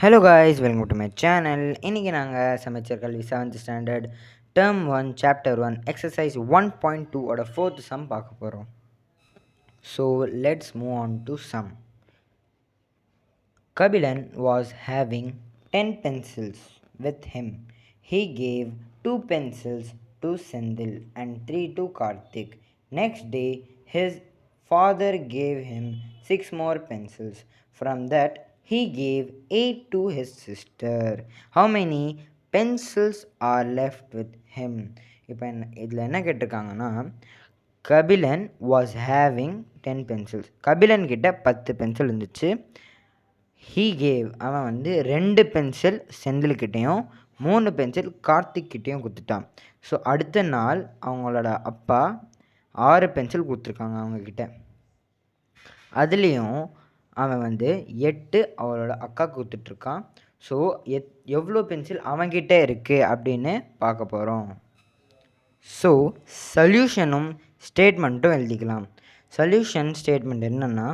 Hello guys, welcome to my channel. இன்னைக்கு நாங்கள் சமைச்சர் கல்வி 7th standard term 1 chapter 1 exercise 1.2 ஓட 4th சம் பார்க்க போகிறோம். So let's move on to sum. Kabilan was having 10 pencils with him. He gave 2 pencils to Sendil and 3 to Karthik. Next day, his father gave him 6 more pencils. From that, he gave 8 to his sister. How many pencils are left with him? இப்போ இதில் என்ன கேட்டிருக்காங்கன்னா, Kabilan was having 10 pencils. Kabilan கிட்ட 10 pencil இருந்துச்சு. He gave, அவன் வந்து 2 pencil செந்தில்கிட்டையும் 3 pencil Karthik கிட்டேயும் கொடுத்துட்டான். ஸோ அடுத்த நாள் அவங்களோட அப்பா 6 பென்சில் கொடுத்துருக்காங்க அவங்கக்கிட்ட. அதுலேயும் அவன் வந்து 8 அவளோட அக்கா கொடுத்துட்ருக்கான். ஸோ எவ்வளோ பென்சில் அவன்கிட்ட இருக்குது அப்படின்னு பார்க்க போகிறோம். ஸோ சொல்யூஷனும் ஸ்டேட்மெண்ட்டும் எழுதிக்கலாம். சொல்யூஷன் ஸ்டேட்மெண்ட் என்னென்னா,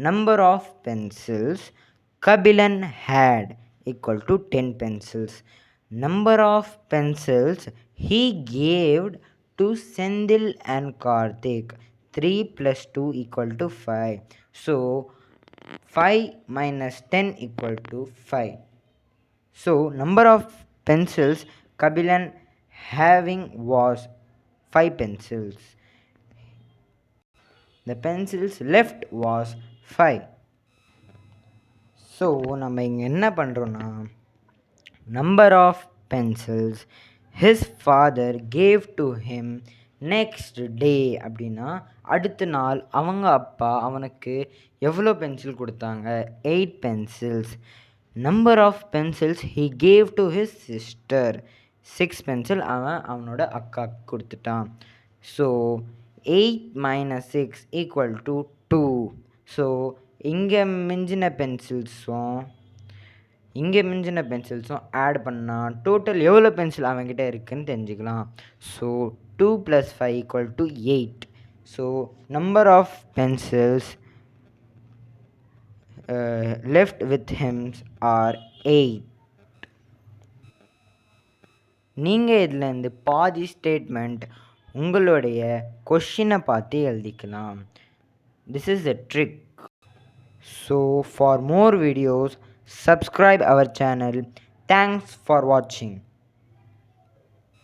number of pencils Kabilan had equal to 10 pencils. Number of pencils he gave to Sendil and Karthik, 3 plus 2 equal to 5. So 5 minus 10 equal to 5. So number of pencils Kabilan having was 5 pencils. The pencils left was 5. So நம்ம இங்கே என்ன பண்ணுறோன்னா, number of pencils his father gave to him next day அப்படின்னா அடுத்த நாள் அவங்க அப்பா அவனுக்கு எவ்வளோ பென்சில் கொடுத்தாங்க? 8 pencils. Number of pencils he gave to his sister, 6 pencil அவனோட அக்காவுக்கு கொடுத்துட்டான். So 8 minus 6 equal to 2. So இங்கே மிஞ்சின பென்சில்ஸும் ஆட் பண்ணால் டோட்டல் எவ்வளோ பென்சில் அவன்கிட்ட இருக்குதுன்னு தெரிஞ்சுக்கலாம். So 2 + 5 equal to 8. So number of pencils left with hims are 8. நீங்கள் இதில் இந்த பாதி ஸ்டேட்மெண்ட் உங்களுடைய கொஷினை பார்த்து எழுதிக்கலாம். This is a trick. So for more videos, subscribe our channel. Thanks for watching.